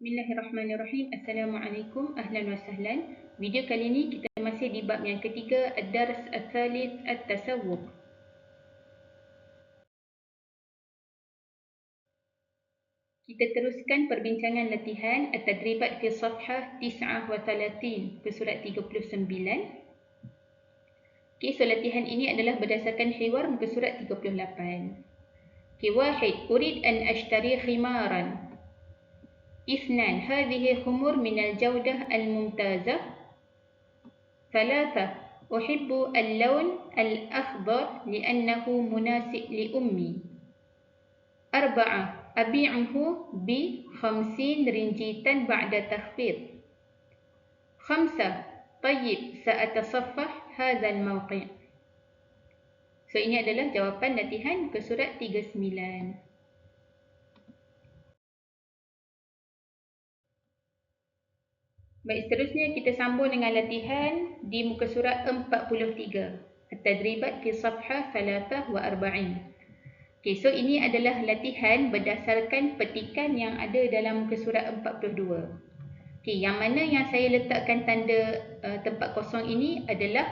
Bismillahirrahmanirrahim. Assalamualaikum, ahlan wa sahlan. Video kali ini kita masih di bab yang ketiga, Ad-Dars Ats-Tsalits At-Tasawwuf. Kita teruskan perbincangan latihan At-Tadribat fi Safhah 39, ke surat 39. Okey, so latihan ini adalah berdasarkan hiwar muka surat 38. Okey, wahid, urid an ashtari khimaran. اثنان هذه خمر من الجودة الممتازة. ثلاثة أحب اللون الأخضر لأنه مناسب لأمي. أربعة أبيعه ب50 رنجيتا بعد تخفيض. خمسة طيب سأتصفح هذا الموقع. So ini adalah jawapan latihan ke surat 39. Baik, seterusnya kita sambung dengan latihan di muka surat 43. At-Tadribat fi Safhah 43. Okey, so ini adalah latihan berdasarkan petikan yang ada dalam muka surat 42. Okey, yang mana yang saya letakkan tanda tempat kosong ini adalah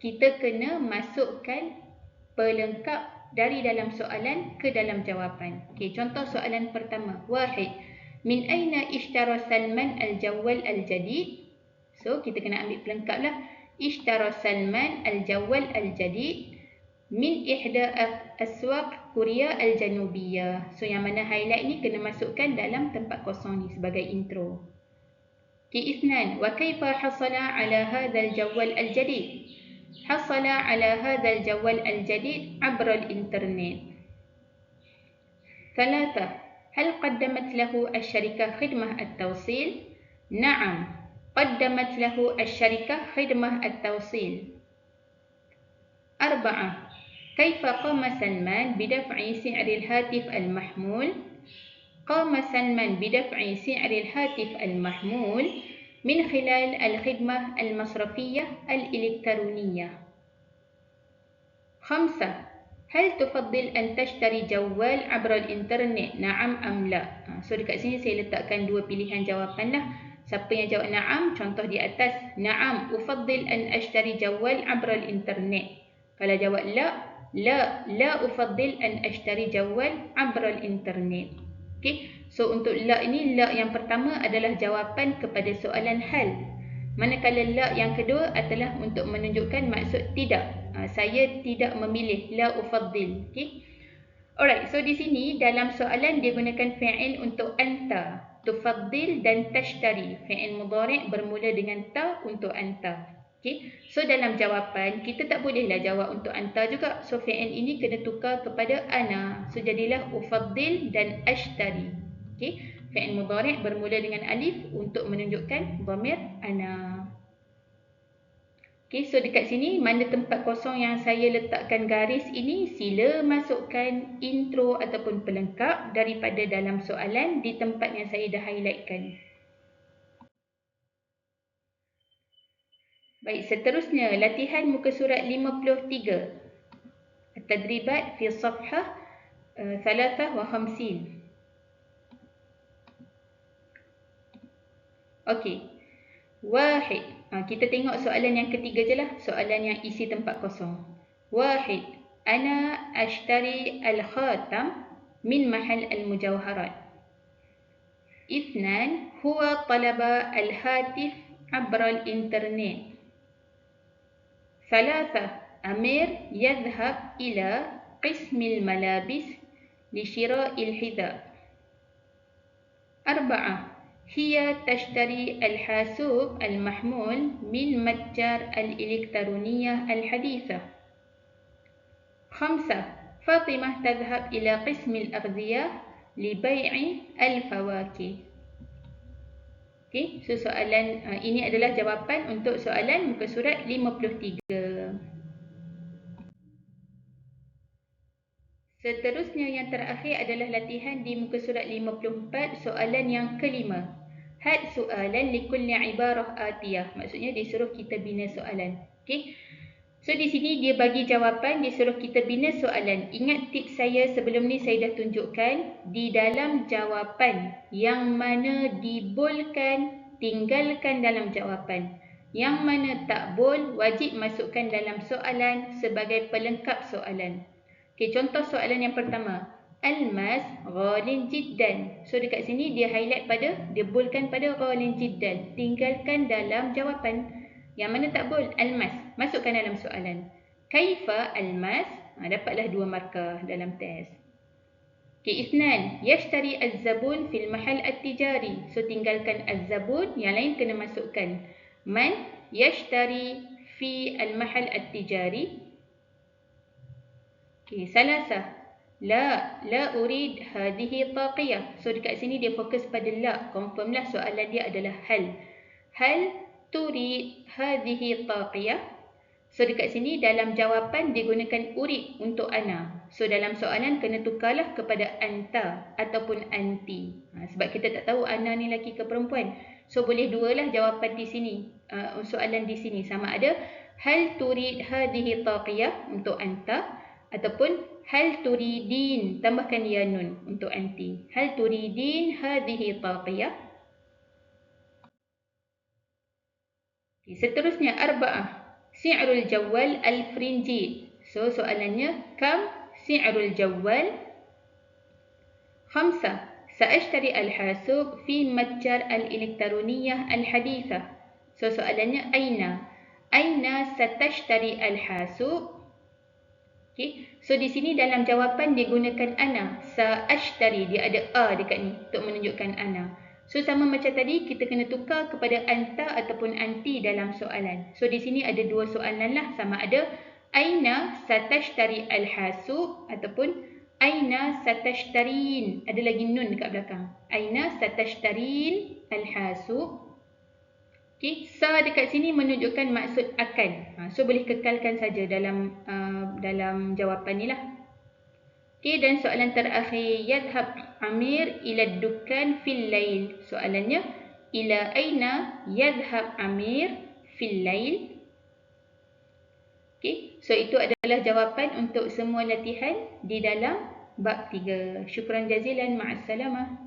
kita kena masukkan pelengkap dari dalam soalan ke dalam jawapan. Okey, contoh soalan pertama. Wahid, min aina ishtara Salman al-Jawwal al-Jadid? So, kita kena ambil pelengkap lah. Ishtara Salman al-Jawwal al-Jadid min ihda aswaq Korea al-Janubiyah. So, yang mana highlight ni kena masukkan dalam tempat kosong ni sebagai intro. Okay, Isnan, wa kaifa hasala ala hadha al-Jawwal al-Jadid? Hasala ala hadha al-Jawwal al-Jadid abra al-internet. ثلاثة, هل قدمت له الشركة خدمة التوصيل؟ نعم، قدمت له الشركة خدمة التوصيل. أربعة، كيف قام سلمان بدفع سعر الهاتف المحمول؟ قام سلمان بدفع سعر الهاتف المحمول من خلال الخدمة المصرفية الإلكترونية. خمسة، هل تفضل أن تشتري جوال عبر الإنترنت؟ نعم أم لا؟ So dekat sini saya letakkan dua pilihan jawapan lah. Siapa yang jawab na'am, contoh di atas. Na'am, ufaddil an ashtari jawal abra al-internet. Kalau jawab la ufaddil an ashtari jawal abra al-internet. Okay, so untuk la ini, la yang pertama adalah jawapan kepada soalan hal. Manakala la yang kedua adalah untuk menunjukkan maksud tidak. Saya tidak memilih, la ufaddil. Okay. Alright, so di sini dalam soalan dia gunakan fi'il untuk anta, tufaddil dan tashtari. Fi'il mudhari' bermula dengan ta untuk anta. Okay. So dalam jawapan kita tak bolehlah jawab untuk anta juga. So fi'il ini kena tukar kepada ana. So jadilah ufaddil dan ashtari. Okay. Fi'il mudhari' bermula dengan alif untuk menunjukkan dhamir ana. Okay, so dekat sini mana tempat kosong yang saya letakkan garis ini, sila masukkan intro ataupun pelengkap daripada dalam soalan di tempat yang saya dah highlightkan. Baik, seterusnya latihan muka surat 53. At-Tadribat fi Safhah 53. Okey. Wahid. Kita tengok soalan yang ketiga je lah. Soalan yang isi tempat kosong. Wahid. Ana ashtari al-khatam min mahal al-mujawharat. Ithnan. Huwa talaba al-hatif abra al-internet. Thalatha. Amir yadhhab ila qismi al-malabis li shira'i al-hidha. Arba'ah. هي تشتري الحاسوب المحمول من متجر الإلكترونية الحديثة. خمسة، فاطمة تذهب إلى قسم الأغذية لبيع الفواكه. Okay, so soalan ini adalah jawapan untuk soalan muka surat 53. Seterusnya yang terakhir adalah latihan di muka surat 54, soalan yang kelima. Had soalan likulli ibarah atiyah. Maksudnya disuruh kita bina soalan. Okay. So di sini dia bagi jawapan, dia suruh kita bina soalan. Ingat tips saya sebelum ni saya dah tunjukkan di dalam jawapan yang mana dibolkan, tinggalkan dalam jawapan. Yang mana tak bol, wajib masukkan dalam soalan sebagai pelengkap soalan. Okey, contoh soalan yang pertama. Almas ghalin jiddan. So dekat sini dia highlight pada, dia bolkan pada ghalin jiddan. Tinggalkan dalam jawapan. Yang mana tak bol? Almas. Masukkan dalam soalan. Kaifa almas? Dapatlah 2 markah dalam test. Okey, Isnan. Yashtari az-zabun fil mahal at-tijari. So tinggalkan az-zabun, yang lain kena masukkan. Man yashtari fi al-mahal at-tijari. Okey, salasah. La urid hadhihi taqiyah. So dekat sini dia fokus pada la. Confirmlah soalan dia adalah hal. Hal turid hadhihi taqiyah. So dekat sini dalam jawapan dia gunakan urid untuk ana. So dalam soalan kena tukarlah kepada anta ataupun anti. Sebab kita tak tahu ana ni lelaki ke perempuan. So boleh dua lah jawapan di sini. Soalan di sini sama ada hal turid hadhihi taqiyah untuk anta ataupun hal turidin, tambahkan ya nun untuk anti. Hal turidin hadhihi taqiyah. Seterusnya arba'ah. Si'rul jawwal al-frinji. So soalannya kam si'rul jawwal? Khamsah. Sa'ashtari al-hasub fi matjar al-elektroniyah al-hadithah. So soalannya aina? Aina satashtari al-hasub? Okay. So di sini dalam jawapan dia gunakan ana. Sa'ashtari, dia ada a dekat ni untuk menunjukkan ana. So sama macam tadi, kita kena tukar kepada anta ataupun anti dalam soalan. So di sini ada dua soalan lah, sama ada aina satashtari al-hasub ataupun aina satashtarin. Ada lagi nun dekat belakang. Aina satashtarin al-hasub. Okay, sa dekat sini menunjukkan maksud akan. So boleh kekalkan saja dalam jawapan ni lah. Okay, dan soalan terakhir. Yadhab Amir ila dukkan fil lail. Soalannya, ila aina yadhab Amir fil lail? Okay, so itu adalah jawapan untuk semua latihan di dalam bab 3. Syukran jazilan, ma'assalamah.